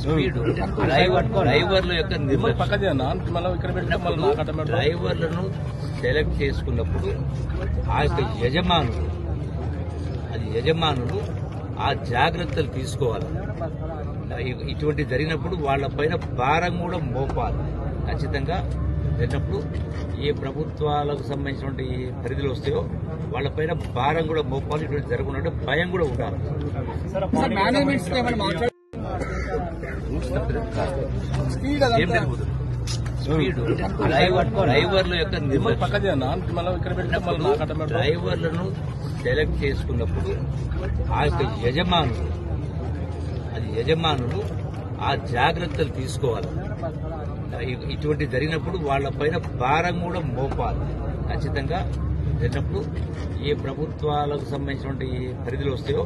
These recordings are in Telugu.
స్పీడ్ డ్రైవర్ల యొక్క డ్రైవర్లను సెలెక్ట్ చేసుకున్నప్పుడు ఆ యొక్క యజమానులు ఆ జాగ్రత్తలు తీసుకోవాలి. ఇటువంటి జరిగినప్పుడు వాళ్ళపైన భారం కూడా మోపాలి. ఖచ్చితంగా జరిగినప్పుడు ఏ ప్రభుత్వాలకు సంబంధించినటువంటి పరిధిలో వస్తాయో వాళ్ళపైన భారం కూడా మోపాలి. ఇటువంటి జరగకుండా భయం కూడా ఉండాలి. ఏం జరుగుతుంది? స్పీడ్ డ్రైవర్ల యొక్క డ్రైవర్లను సెలెక్ట్ చేసుకున్నప్పుడు ఆ యొక్క యజమానులు ఆ జాగ్రత్తలు తీసుకోవాలి. ఇటువంటి జరిగినప్పుడు వాళ్ళపైన భారం కూడా మోపాలి. ఖచ్చితంగా జరిగినప్పుడు ఏ ప్రభుత్వాలకు సంబంధించినటువంటి పరిధిలో వస్తాయో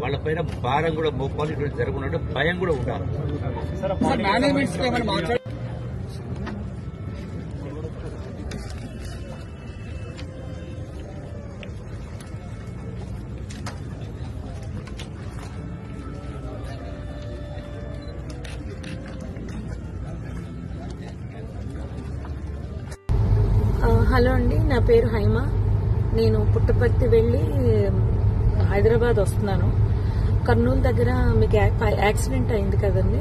వాళ్ళపైన భారం కూడా మోపాలి. ఇటువంటి జరగకుండా భయం కూడా ఉండాలి. హలో అండి, నా పేరు హైమా. నేను పుట్టపర్తి వెళ్ళి హైదరాబాద్ వస్తున్నాను. కర్నూలు దగ్గర మీకు యాక్సిడెంట్ అయింది కదండి.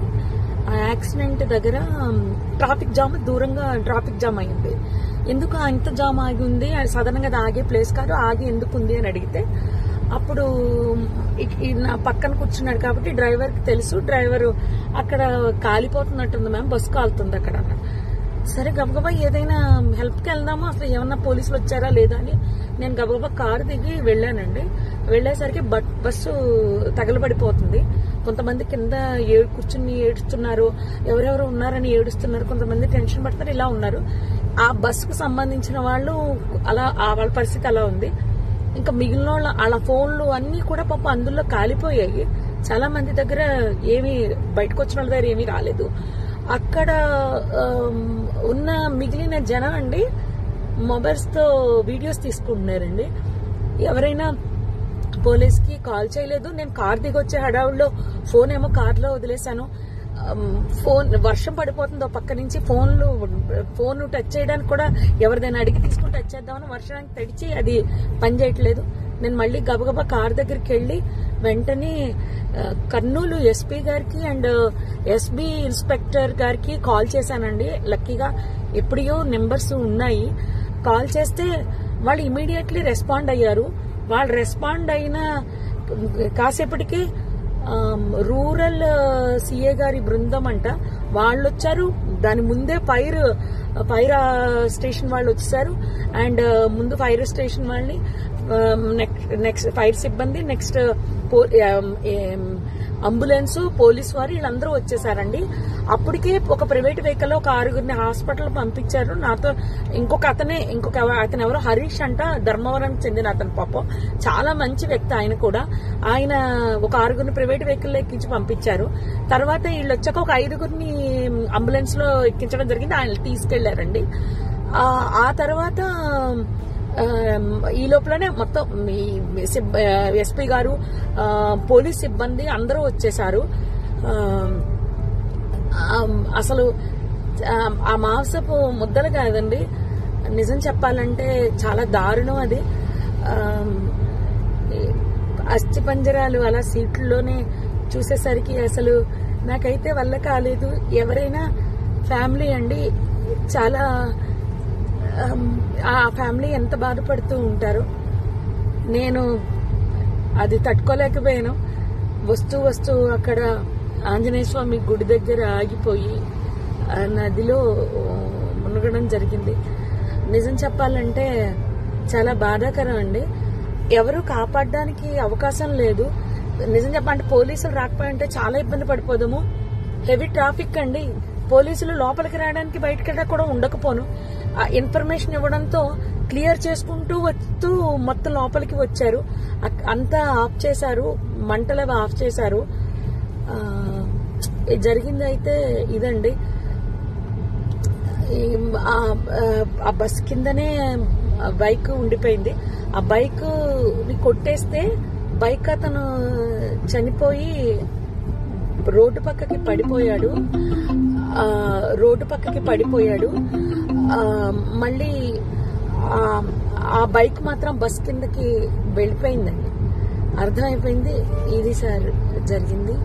ఆ యాక్సిడెంట్ దగ్గర ట్రాఫిక్ జామ్, దూరంగా ట్రాఫిక్ జామ్ అయింది. ఎందుకు ఇంత జామ్ ఆగి ఉంది? సడన్ గా ఆగే ప్లేస్ కాదు, ఆగి ఎందుకు ఉంది అని అడిగితే అప్పుడు నా పక్కన కూర్చున్నాడు కాబట్టి డ్రైవర్కి తెలుసు. డ్రైవర్ అక్కడ కాలిపోతున్నట్టుంది మ్యామ్, బస్సు కాలుతుంది అక్కడ అన్నాడు. సరే గబగబా ఏదైనా హెల్ప్కి వెళ్దామా, అసలు ఏమన్నా పోలీసులు వచ్చారా లేదా అని నేను గబగబా కారు దిగి వెళ్ళానండి. వెళ్లేసరికి బస్సు తగలబడిపోతుంది. కొంతమంది కింద కూర్చుని ఏడుస్తున్నారు, ఎవరెవరు ఉన్నారని ఏడుస్తున్నారు, కొంతమంది టెన్షన్ పడుతున్నారు, ఇలా ఉన్నారు. ఆ బస్సుకు సంబంధించిన వాళ్ళు అలా వాళ్ళ పరిస్థితి అలా ఉంది. ఇంకా మిగిలిన వాళ్ళ ఫోన్లు అన్ని కూడా పాపం అందులో కాలిపోయాయి. చాలా మంది దగ్గర ఏమీ బయటకు వచ్చిన వాళ్ళ దగ్గర ఏమీ రాలేదు. అక్కడ ఉన్న మిగిలిన జనం అండి మొబైల్స్ తో వీడియోస్ తీసుకుంటున్నారండి. ఎవరైనా పోలీస్ కి కాల్ చేయలేదు. నేను కార్ దిగి వచ్చే హడావుల్లో ఫోన్ ఏమో కార్ లో వదిలేశాను. వర్షం పడిపోతుందో పక్క నుంచి ఫోన్ టచ్ చేయడానికి కూడా ఎవరిదైనా అడిగి తీసుకుని టచ్ చేద్దామని వర్షానికి తడిచి అది పనిచేయట్లేదు. నేను మళ్ళీ గబగబా కార్ దగ్గరికి వెళ్లి వెంటనే కర్నూలు ఎస్పీ గారికి అండ్ ఎస్బీ ఇన్స్పెక్టర్ గారికి కాల్ చేశానండి. లక్కీగా ఎప్పుడో నెంబర్స్ ఉన్నాయి. కాల్ చేస్తే వాళ్ళు ఇమీడియట్లీ రెస్పాండ్ అయ్యారు. వాళ్ళు రెస్పాండ్ అయిన కాసేపటికి రూరల్ సిఏ గారి బృందం అంట వాళ్ళు వచ్చారు. దాని ముందే ఫైర్ స్టేషన్ వాళ్ళు వచ్చేసారు. అండ్ ముందు ఫైర్ స్టేషన్ వాళ్ళని, నెక్స్ట్ ఫైర్ సిబ్బంది, నెక్స్ట్ అంబులెన్స్, పోలీసు వారు వీళ్ళందరూ వచ్చేసారండి. అప్పటికే ఒక ప్రైవేట్ వెహికల్ ఒక 6గురిని హాస్పిటల్ పంపించారు. నాతో ఇంకొక అతను ఎవరో హరీష్ అంట, ధర్మవరానికి చెందిన అతను. పాపం చాలా మంచి వ్యక్తి ఆయన కూడా. ఆయన ఒక 6గురిని ప్రైవేట్ వెహికల్ ఎక్కించి పంపించారు. తర్వాత వీళ్ళు వచ్చాక ఒక 5గురిని అంబులెన్స్ లో ఎక్కించడం జరిగింది. ఆయన తీసుకెళ్లారండి. ఆ తర్వాత ఈ లోపలనే మొత్తం ఎస్పీ గారు, పోలీస్ సిబ్బంది అందరూ వచ్చేసారు. అసలు ఆ మాంసపు ముద్దలు కాదండి, నిజం చెప్పాలంటే చాలా దారుణం అది. అస్థి పంజరాలు అలా సీట్లలోనే చూసేసరికి అసలు నాకైతే వల్ల కాలేదు. ఎవరైనా ఫ్యామిలీ అండి, చాలా ఆ ఫ్యామిలీ ఎంత బాధపడుతూ ఉంటారో. నేను అది తట్టుకోలేకపోయాను. వస్తూ అక్కడ ఆంజనేయ స్వామి గుడి దగ్గర ఆగిపోయి నదిలో మునగడం జరిగింది. నిజం చెప్పాలంటే చాలా బాధాకరం అండి. ఎవరు కాపాడడానికి అవకాశం లేదు. నిజం చెప్పాలంటే పోలీసులు రాకపోయింటే చాలా ఇబ్బంది పడిపోదాము. హెవీ ట్రాఫిక్ అండి. పోలీసులు లోపలికి రావడానికి బయటకి కూడా ఉండకపోను. ఇన్ఫర్మేషన్ ఇవ్వడంతో క్లియర్ చేసుకుంటూ వస్తూ మొత్తం లోపలికి వచ్చారు. అంతా ఆఫ్ చేశారు, మంటలు ఆఫ్ చేశారు. జరిగింది అయితే ఇదండి. ఆ బస్ కిందనే బైక్ ఉండిపోయింది. ఆ బైక్ ని కొట్టేస్తే బైక్ అతను చనిపోయి రోడ్డు పక్కకి పడిపోయాడు. మళ్ళీ ఆ బైక్ మాత్రం బస్ కిందకి వెళ్ళిపోయిందండి. అర్థమైపోయింది ఇది సార్ జరిగింది.